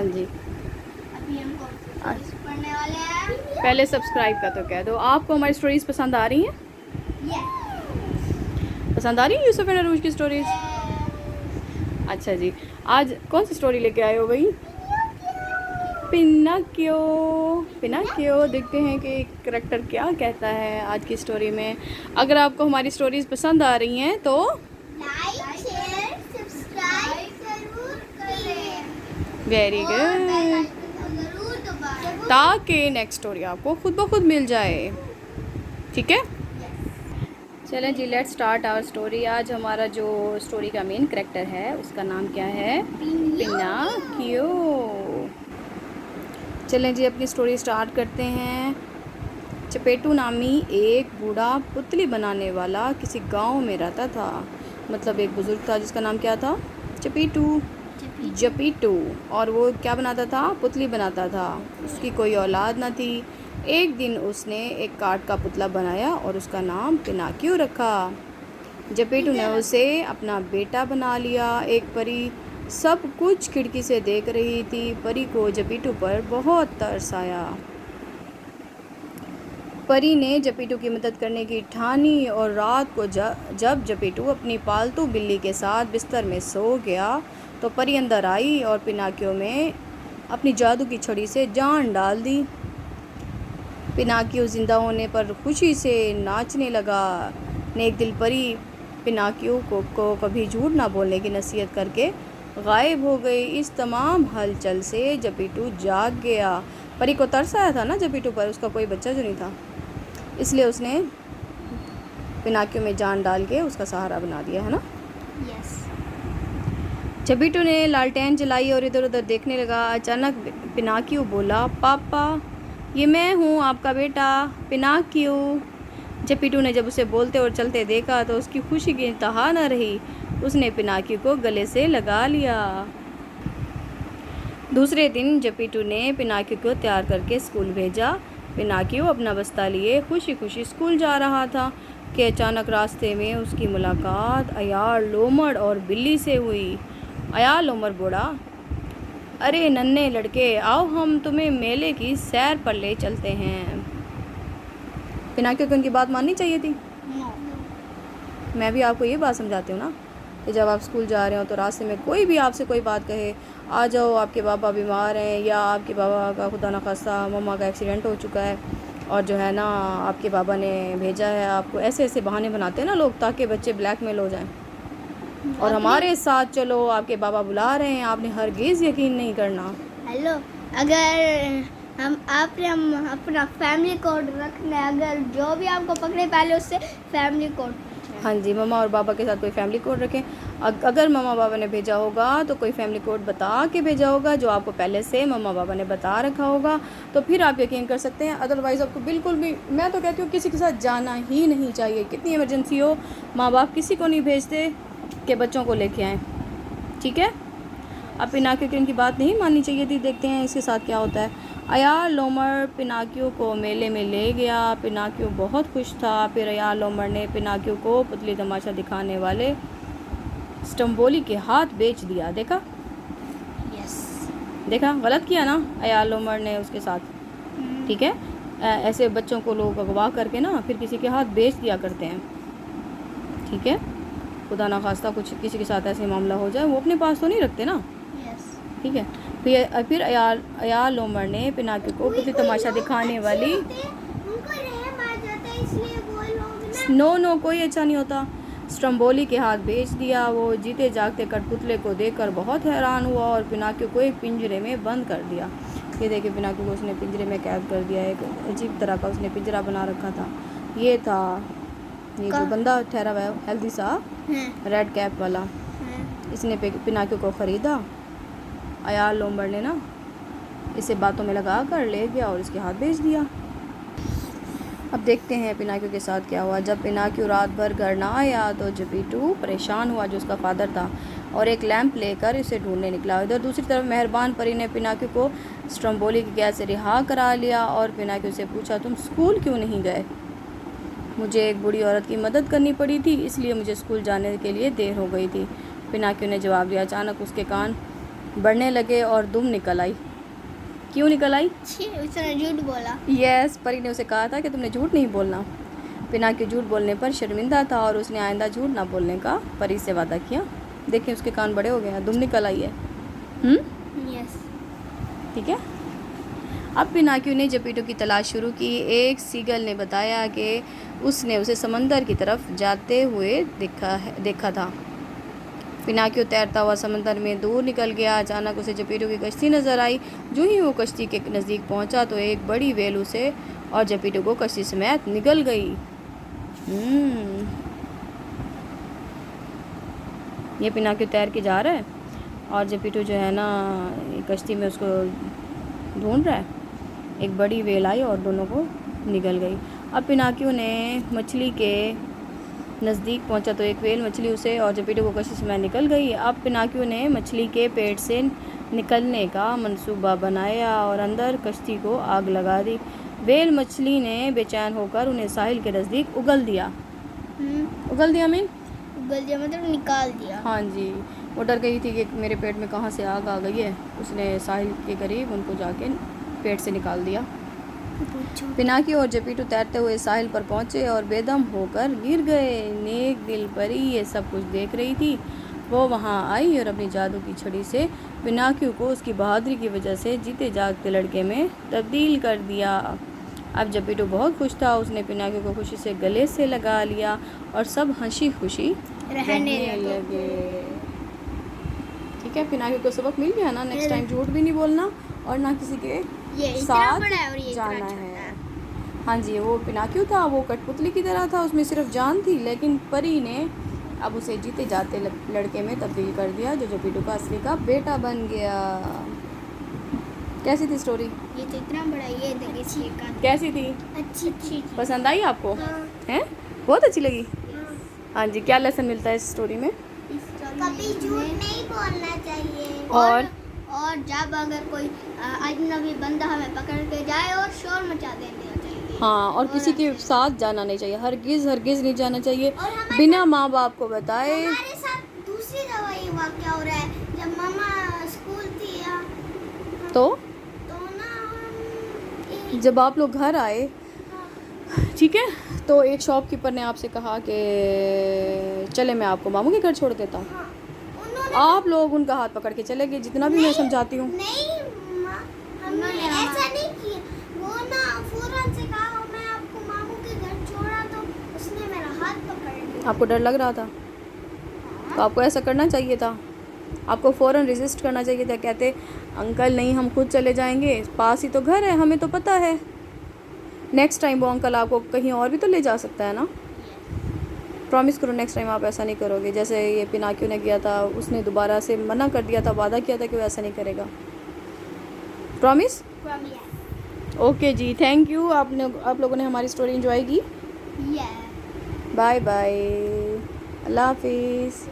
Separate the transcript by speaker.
Speaker 1: जी।
Speaker 2: अभी हम स्टोरीज पढ़ने वाले हैं।
Speaker 1: पहले सब्सक्राइब का तो कह दो। आपको हमारी स्टोरीज़ पसंद आ रही हैं? पसंद आ रही है यूसुफ एंड अरूज की स्टोरीज? अच्छा जी। आज कौन सी स्टोरी लेके आए हो भाई? पिनाकियो। पिनाकियो, देखते हैं कि करैक्टर क्या कहता है आज की स्टोरी में। अगर आपको हमारी स्टोरीज पसंद आ रही हैं तो
Speaker 2: लाइक शेयर सब्सक्राइब जरूर करें।
Speaker 1: वेरी
Speaker 2: और बेल
Speaker 1: गुड,
Speaker 2: आइकन को जरूर दबाएं
Speaker 1: ताकि नेक्स्ट स्टोरी आपको खुद ब खुद मिल जाए। ठीक है, चलें जी, लेट्स स्टार्ट आवर स्टोरी। आज हमारा जो स्टोरी का मेन करैक्टर है उसका नाम क्या है? पिनाकियो। चलें जी, अपनी स्टोरी स्टार्ट करते हैं। चपेटू नामी एक बूढ़ा पुतली बनाने वाला किसी गांव में रहता था। मतलब एक बुज़ुर्ग था जिसका नाम क्या था? चपेटू। जपीटू। और वो क्या बनाता था? पुतली बनाता था। उसकी कोई औलाद न थी। एक दिन उसने एक काठ का पुतला बनाया और उसका नाम पिनाकियो रखा। जपेटू ने उसे अपना बेटा बना लिया। एक परी सब कुछ खिड़की से देख रही थी। परी को जपेटू पर बहुत तरस आया। परी ने जपेटू की मदद करने की ठानी और रात को जब जपेटू अपनी पालतू बिल्ली के साथ बिस्तर में सो गया तो परी अंदर आई और पिनाकियो में अपनी जादू की छड़ी से जान डाल दी। पिनाकियो जिंदा होने पर खुशी से नाचने लगा। नेक दिल परी पिनाकियो को कभी झूठ ना बोलने की नसीहत करके गायब हो गई। इस तमाम हलचल से जपेटू जाग गया। परी को तरस आया था ना जपेटू पर, उसका कोई बच्चा जो नहीं था, इसलिए उसने पिनाकियो में जान डाल के उसका सहारा बना दिया, है ना। जपेटू ने लालटेन जलाई और इधर उधर देखने लगा। अचानक पिनाकियो बोला, पापा, ये मैं हूँ, आपका बेटा पिनाकियो। जपेटू ने जब उसे बोलते और चलते देखा तो उसकी खुशी की इंतहा न रही। उसने पिनाकियो को गले से लगा लिया। दूसरे दिन जपेटू ने पिनाकियो को तैयार करके स्कूल भेजा। पिनाकियो अपना बस्ता लिए खुशी खुशी स्कूल जा रहा था कि अचानक रास्ते में उसकी मुलाकात अयार लोमड़ और बिल्ली से हुई। अयार लोमड़ बोला, अरे नन्हे लड़के, आओ हम तुम्हें मेले की सैर पर ले चलते हैं। पिनाकियो को उनकी बात माननी चाहिए थी। मैं भी आपको ये बात समझाती हूँ ना कि जब आप स्कूल जा रहे हो तो रास्ते में कोई भी आपसे कोई बात कहे, आ जाओ आपके पापा बीमार हैं, या आपके पापा का खुदा न खास्ता मम्मा का एक्सीडेंट हो चुका है और जो है ना आपके पापा ने भेजा है आपको, ऐसे ऐसे बहाने बनाते हैं ना लोग ताकि बच्चे ब्लैकमेल हो जाएं। और हमारे साथ चलो, आपके बाबा बुला रहे हैं, आपने हरगिज़ यकीन नहीं करना।
Speaker 2: हेलो, अगर हम अपना फैमिली कोड रखना है, अगर जो भी आपको पकड़े पहले उससे फैमिली कोड।
Speaker 1: हाँ जी, मम्मा और पापा के साथ कोई फैमिली कोड रखें। अगर मम्मा पापा ने भेजा होगा तो कोई फैमिली कोड बता के भेजा होगा जो आपको पहले से मम्मा पापा ने बता रखा होगा, तो फिर आप यकीन कर सकते हैं। अदरवाइज़ आपको बिल्कुल भी, मैं तो कहती हूँ किसी के साथ जाना ही नहीं चाहिए। कितनी इमरजेंसी हो, माँ बाप किसी को नहीं भेजते कि बच्चों को लेके आएँ। ठीक है, अब पिनाकियो की उनकी बात नहीं माननी चाहिए थी। देखते हैं इसके साथ क्या होता है। अयार लोमड़ पिनाकियो को मेले में ले गया। पिनाकियो बहुत खुश था। फिर अयार लोमड़ ने पिनाकियो को पुतली तमाशा दिखाने वाले स्टम्बोली के हाथ बेच दिया। देखा, देखा, गलत किया ना अयार लोमड़ ने उसके साथ। ठीक है, ऐसे बच्चों को लोग अगवा करके ना फिर किसी के हाथ बेच दिया करते हैं। ठीक है, खुदा ना खास्ता कुछ किसी के साथ ऐसे मामला हो जाए, वो अपने पास तो नहीं रखते ना। ठीक है, फिर अयार लोमड़ ने पिनाकियो को पुतली तमाशा दिखाने वाली, नो कोई अच्छा नहीं होता, स्टम्बोली के हाथ बेच दिया। वो जीते जागते कठपुतले को देखकर बहुत हैरान हुआ और पिनाकियो को एक पिंजरे में बंद कर दिया। ये देखिए, पिनाकियो को उसने पिंजरे में कैद कर दिया। एक अजीब तरह का उसने पिंजरा बना रखा था। ये था ये जो बंदा ठहरा हुआ है, हेल्दी सा रेड कैप वाला, इसने पिनाकियो को ख़रीदा। अयार लोमड़ ने ना इसे बातों में लगा कर ले गया और इसके हाथ बेच दिया। अब देखते हैं पिनाकियो के साथ क्या हुआ। जब पिनाकियो रात भर घर ना आया तो जपेटू परेशान हुआ, जो उसका फादर था, और एक लैंप लेकर इसे ढूंढने निकला। इधर दूसरी तरफ मेहरबान परी ने पिनाकियो को स्ट्रम्बोली की कैद से रिहा करा लिया और पिनाकियो से पूछा, तुम स्कूल क्यों नहीं गए? मुझे एक बूढ़ी औरत की मदद करनी पड़ी थी, इसलिए मुझे स्कूल जाने के लिए देर हो गई थी, पिनाकियो ने जवाब दिया। अचानक उसके कान बढ़ने लगे और दुम निकल आई। क्यों निकल आई?
Speaker 2: उसने झूठ बोला।
Speaker 1: यस, परी ने उसे कहा था कि तुमने झूठ नहीं बोलना। पिनाकियो झूठ बोलने पर शर्मिंदा था और उसने आइंदा झूठ ना बोलने का परी से वादा किया। देखिए उसके कान बड़े हो गए हैं, दुम निकल आई है।
Speaker 2: यस।
Speaker 1: ठीक है। अब पिनाकियो ने जेपीटो की तलाश शुरू की। एक सीगल ने बताया कि उसने उसे समंदर की तरफ जाते हुए देखा था। पिनाकियो तैरता हुआ समंदर में दूर निकल गया। अचानक उसे जेपीटो की कश्ती नज़र आई। जो ही वो कश्ती के नज़दीक पहुंचा तो एक बड़ी व्हेल उसे और जेपीटो को कश्ती समेत निगल गई। ये पिनाकियो तैर के जा रहा है और जेपीटो जो है ना कश्ती में उसको ढूंढ रहा है। एक बड़ी व्हेल आई और दोनों को निगल गई। अब पिनाकियो ने मछली के नज़दीक पहुंचा तो एक व्हेल मछली उसे और जेपीटो को कश्ती समेत निकल गई। अब पिनाकियो ने मछली के पेट से निकलने का मंसूबा बनाया और अंदर कश्ती को आग लगा दी। व्हेल मछली ने बेचैन होकर उन्हें साहिल के नज़दीक उगल दिया। उगल दिया
Speaker 2: मतलब निकाल दिया।
Speaker 1: हाँ जी, वो डर गई थी कि मेरे पेट में कहाँ से आग आ गई है। उसने साहिल के करीब उनको जाके पेट से निकाल दिया। पिनाकियो और जेपीटो तैरते हुए साहिल पर पहुंचे और बेदम होकर गिर गए। नेक दिल परी ये सब कुछ देख रही थी। वो वहां आई और अपनी जादू की छड़ी से पिनाकियो को उसकी बहादुरी की वजह से जीते जागते लड़के में तब्दील कर दिया। अब जेपीटो बहुत खुश था। उसने पिनाकियो को खुशी से गले से लगा लिया और सब हंसी खुशी रहने लगे। ठीक है, पिनाकियो को सबक मिल गया ना। नेक्स्ट टाइम झूठ भी नहीं बोलना और ना किसी के साथ जाना है। हाँ जी, वो पिनाकियो था, वो कठपुतली की तरह था, उसमें सिर्फ जान थी, लेकिन परी ने अब उसे जीते जाते लड़के में तब्दील कर दिया जो जेपीटो का असली का बेटा बन गया। कैसी थी स्टोरी?
Speaker 2: ये तो इतना बड़ा, ये देखिए
Speaker 1: कैसी थी?
Speaker 2: अच्छी
Speaker 1: पसंद आई आपको?
Speaker 2: हाँ।
Speaker 1: हैं? बहुत अच्छी लगी। हाँ जी, क्या लेसन मिलता है इस स्टोरी में?
Speaker 2: कभी झूठ नहीं बोलना चाहिए और जब अगर कोई अजनबी बंदा हमें पकड़ के जाए और शोर मचा देना चाहिए।
Speaker 1: हाँ, और किसी के साथ जाना नहीं चाहिए, हरगिज़ नहीं जाना चाहिए बिना माँ बाप को बताए।
Speaker 2: हमारे साथ दूसरी जगह ये वाक़या हो रहा है। जब मामा स्कूल थी
Speaker 1: तो
Speaker 2: ना
Speaker 1: जब आप लोग घर आए, ठीक है, तो एक शॉपकीपर ने आपसे कहा कि चले मैं आपको मामू के घर छोड़ देता हूँ। आप लोग उनका हाथ पकड़ के चले गए, जितना भी मैं समझाती हूँ।
Speaker 2: नहीं हमने ऐसा नहीं किया। वो ना फौरन से कहा मैं आपको मामू के घर छोड़ा तो उसने मेरा हाथ पकड़ लिया।
Speaker 1: आपको डर लग रहा था तो आपको ऐसा करना चाहिए था। आपको फ़ौरन रेजिस्ट करना चाहिए था। कहते अंकल नहीं, हम खुद चले जाएंगे, पास ही तो घर है, हमें तो पता है। नेक्स्ट टाइम वो अंकल आपको कहीं और भी तो ले जा सकता है ना। प्रॉमिस करो नेक्स्ट टाइम आप ऐसा नहीं करोगे। जैसे ये पिनाकियो ने किया था, उसने दोबारा से मना कर दिया था, वादा किया था कि वो ऐसा नहीं करेगा। प्रॉमिस? ओके जी, थैंक यू। आप लोगों ने हमारी स्टोरी एंजॉय की। बाय बाय, अल्लाह हाफिज़।